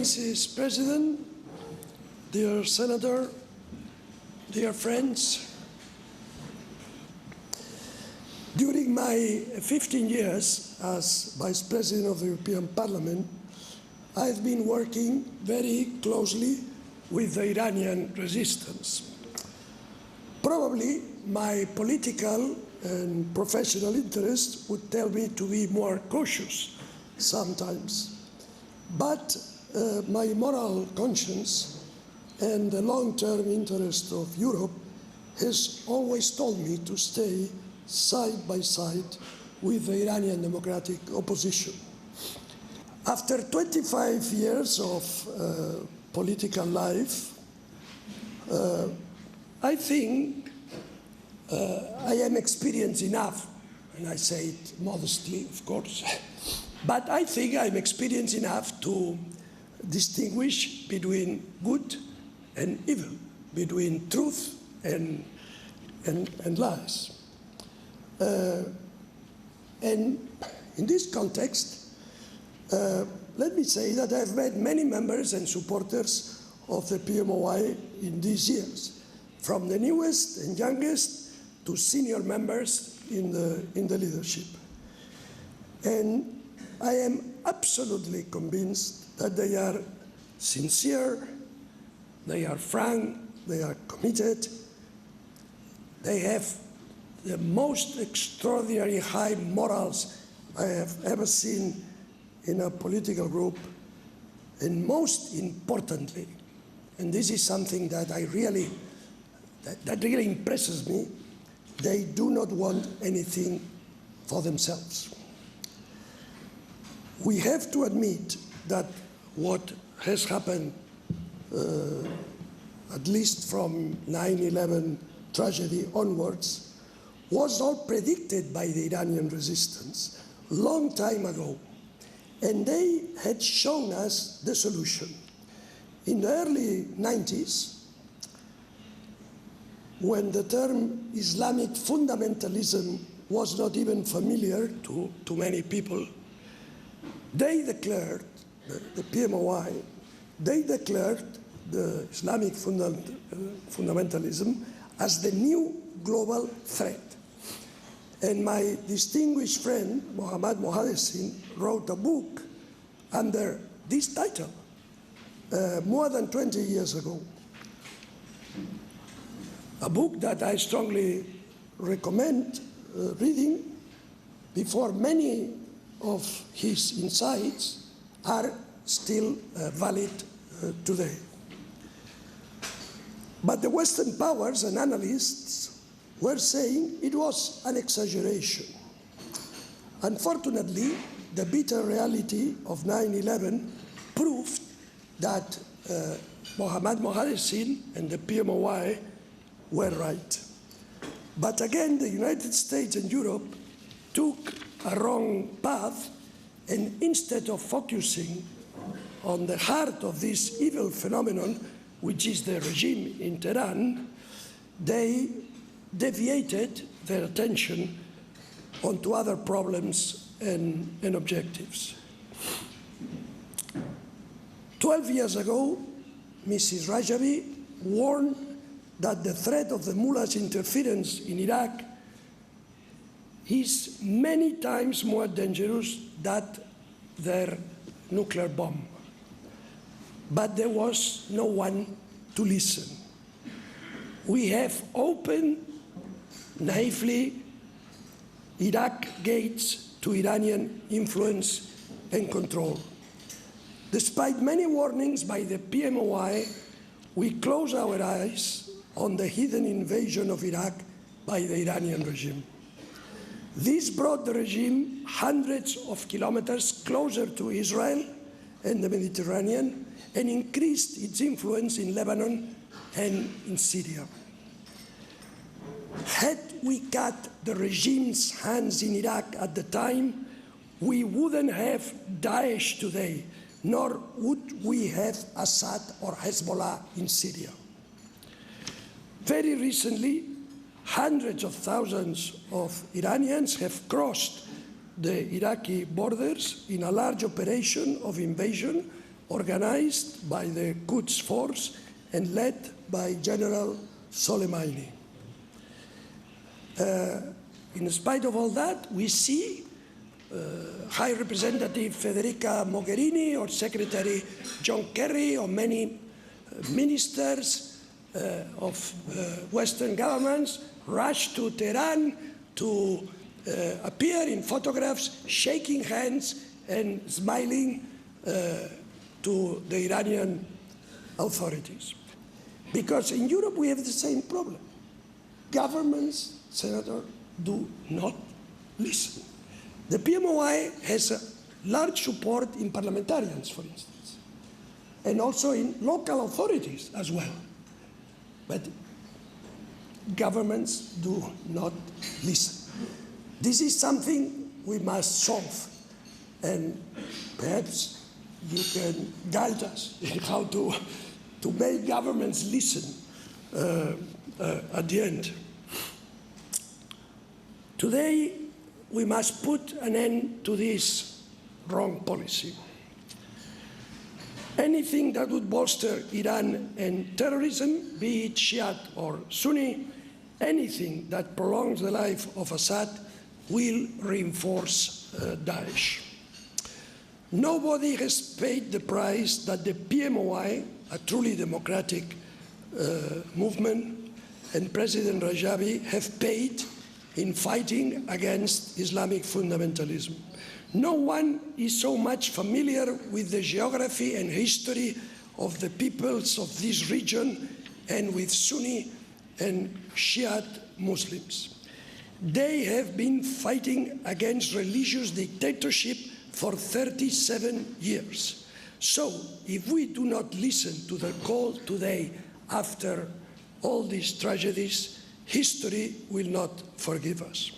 Mrs. President, dear Senator, dear friends, during my 15 years as Vice President of the European Parliament, I've been working very closely with the Iranian resistance. Probably my political and professional interest would tell me to be more cautious sometimes, but my moral conscience and the long-term interest of Europe has always told me to stay side by side with the Iranian democratic opposition. After 25 years of political life, I think I am experienced enough, and I say it modestly, of course, but I think I'm experienced enough to distinguish between good and evil, between truth and lies. And in this context, let me say that I've met many members and supporters of the PMOI in these years, from the newest and youngest to senior members in the leadership. And I am absolutely convinced that they are sincere, they are frank, they are committed, they have the most extraordinary high morals I have ever seen in a political group, and most importantly, and this is something that really impresses me, they do not want anything for themselves. We have to admit that what has happened, at least from 9/11 tragedy onwards, was all predicted by the Iranian resistance long time ago, and they had shown us the solution. In the early 90s, when the term Islamic fundamentalism was not even familiar to many people, they declared, the PMOI, they declared the Islamic fundamentalism as the new global threat. And my distinguished friend, Mohammad Mohaddessin, wrote a book under this title more than 20 years ago. A book that I strongly recommend reading, before many of his insights are still valid today. But the Western powers and analysts were saying it was an exaggeration. Unfortunately, the bitter reality of 9/11 proved that Mohammad Mohaddessin and the PMOI were right. But again, the United States and Europe took a wrong path, and instead of focusing on the heart of this evil phenomenon, which is the regime in Tehran, they deviated their attention onto other problems and objectives. 12 years ago, Mrs. Rajabi warned that the threat of the mullahs' interference in Iraq is many times more dangerous than their nuclear bomb. But there was no one to listen. We have opened naively Iraq gates to Iranian influence and control. Despite many warnings by the PMOI, we close our eyes on the hidden invasion of Iraq by the Iranian regime. This brought the regime hundreds of kilometers closer to Israel and the Mediterranean, and increased its influence in Lebanon and in Syria. Had we cut the regime's hands in Iraq at the time, we wouldn't have Daesh today, nor would we have Assad or Hezbollah in Syria. Very recently, hundreds of thousands of Iranians have crossed the Iraqi borders in a large operation of invasion organized by the Quds Force and led by General Soleimani. In spite of all that, we see High Representative Federica Mogherini or Secretary John Kerry or many ministers of Western governments rush to Tehran to appear in photographs, shaking hands and smiling to the Iranian authorities. Because in Europe we have the same problem. Governments, Senator, do not listen. The PMOI has a large support in parliamentarians, for instance, and also in local authorities as well. But governments do not listen. This is something we must solve, and perhaps you can guide us in how to make governments listen at the end. Today, we must put an end to this wrong policy. Anything that would bolster Iran and terrorism, be it Shiite or Sunni, anything that prolongs the life of Assad will reinforce Daesh. Nobody has paid the price that the PMOI, a truly democratic movement, and President Rajavi have paid in fighting against Islamic fundamentalism. No one is so much familiar with the geography and history of the peoples of this region and with Sunni and Shiite Muslims. They have been fighting against religious dictatorship for 37 years. So, if we do not listen to the call today after all these tragedies, history will not forgive us.